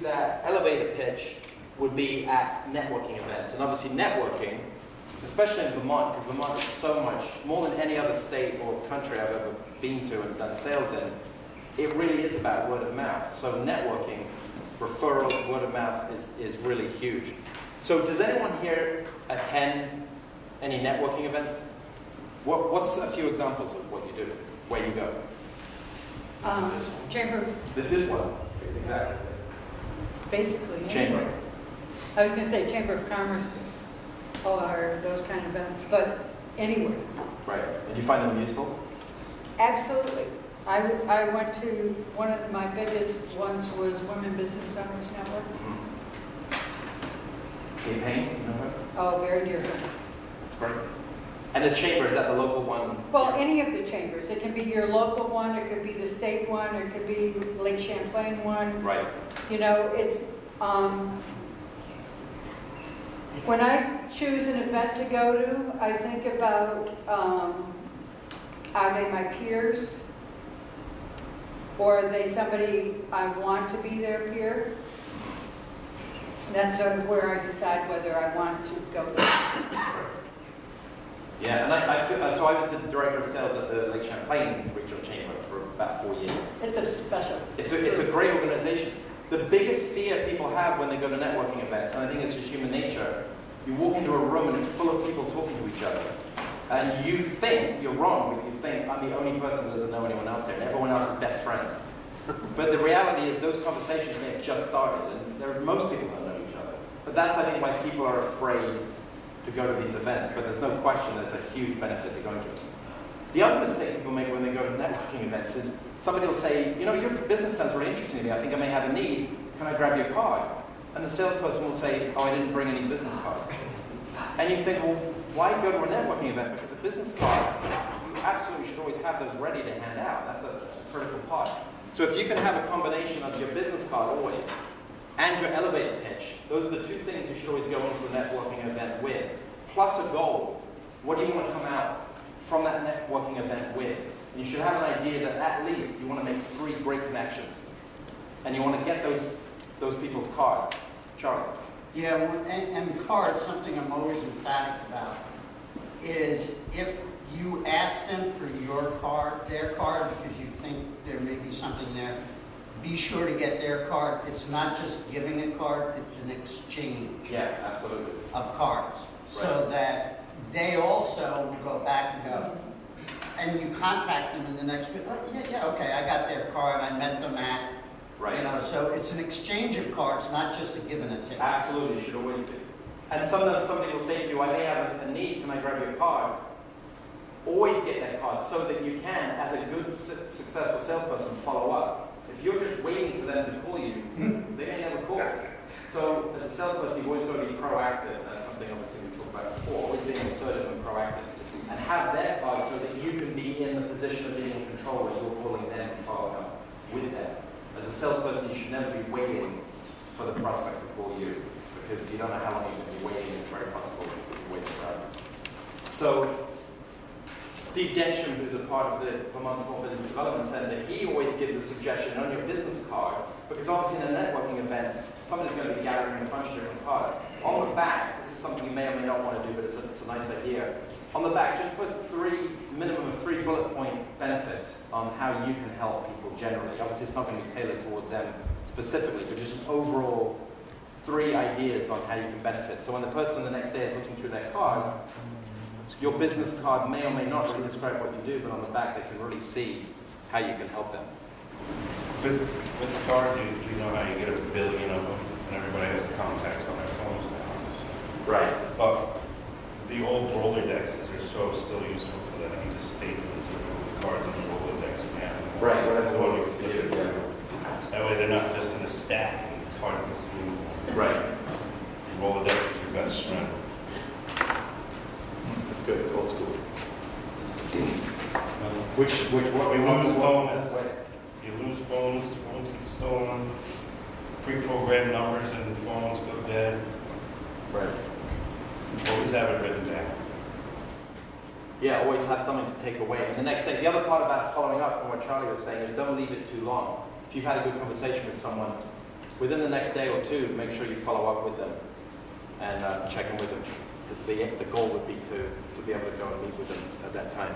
that elevator pitch would be at networking events. And obviously networking, especially in Vermont, because Vermont is so much, more than any other state or country I've ever been to and done sales in, it really is about word of mouth. So networking, referrals, word of mouth is really huge. So does anyone here attend any networking events? What's a few examples of what you do, where you go? Chamber. This is one, exactly. Basically. Yeah. Chamber. I was going to say Chamber of Commerce or those kind of events, but anywhere. Right. And you find them useful? Absolutely. I went to, one of my biggest ones was Women Business Owners Network. Can you paint? You know her? Oh, very dear friend. That's great. And the chamber, is that the local one? Well, any of the chambers. It can be your local one, it could be the state one, it could be Lake Champlain one. Right. You know, it's, when I choose an event to go to, I think about, are they my peers? Or are they somebody I want to be their peer? And that's sort of where I decide whether I want to go there. Yeah, and I feel, so I was the director of sales at the Lake Champlain Regional Chamber for about 4 years. It's a special. It's a great organization. The biggest fear people have when they go to networking events, and I think it's just human nature, you walk into a room and it's full of people talking to each other. And you think, you're wrong, but you think, I'm the only person that doesn't know anyone else here, and everyone else is best friends. But the reality is those conversations may have just started, and most people don't know each other. But that's, I think, why people are afraid to go to these events, but there's no question there's a huge benefit to going to them. The other mistake people make when they go to networking events is somebody will say, you know, your business sounds really interesting to me, I think I may have a need, can I grab your card? And the salesperson will say, oh, I didn't bring any business cards. And you think, well, why go to a networking event? Because a business card, you absolutely should always have those ready to hand out. That's a critical part. So if you can have a combination of your business card always and your elevator pitch, those are the two things you should always go into a networking event with, plus a goal. What do you want to come out from that networking event with? And you should have an idea that at least you want to make 3 great connections. And you want to get those people's cards. Charlie? Yeah, and cards, something I'm always emphatic about, is if you ask them for your card, their card, because you think there may be something there, be sure to get their card. It's not just giving a card, it's an exchange. Yeah, absolutely. Of cards. Right. So that they also will go back and go, and you contact them in the next week, oh, yeah, okay, I got their card, I met them at, right. You know, so it's an exchange of cards, not just a give and a take. Absolutely, it should always be. And sometimes somebody will say to you, I may have a need, can I grab your card? Always get that card so that you can, as a good, successful salesperson, follow up. If you're just waiting for them to call you, they may never call. So as a salesperson, you've always got to be proactive. That's something obviously we talked about before, always being assertive and proactive. And have their card so that you can be in the position of being in control where you're calling them and following up with them. As a salesperson, you should never be waiting for the prospect to call you, because you don't know how long you're going to be waiting. It's very possible that you're waiting forever. So Steve Densham, who's a part of the Vermont Small Business Development Center, he always gives a suggestion on your business card, because obviously in a networking event, somebody's going to be gathering a bunch of different cards. On the back, this is something you may or may not want to do, but it's a nice idea. On the back, just put minimum of 3 bullet point benefits on how you can help people generally. Obviously, it's not going to be tailored towards them specifically, but just overall 3 ideas on how you can benefit. So when the person the next day is looking through their cards, your business card may or may not really describe what you do, but on the back they can really see how you can help them. With the card, do you know how you get 1 billion of them, and everybody has contacts on their phones now? Right. But the old Rolodexes are so still useful for that. You just staple it to the cards on the Rolodex and have them. Right. That way they're not just in a stack and it's hard to see. Right. The Rolodex is your best friend. That's good. It's old school. What we lose phones. Right. You lose phones get stolen, pre-programmed numbers and phones go dead. Right. Always have it written down. Yeah, always have something to take away. And the next thing, the other part about following up from what Charlie was saying is don't leave it too long. If you've had a good conversation with someone, within the next day or two, make sure you follow up with them and check in with them. The goal would be to be able to go and meet with them at that time.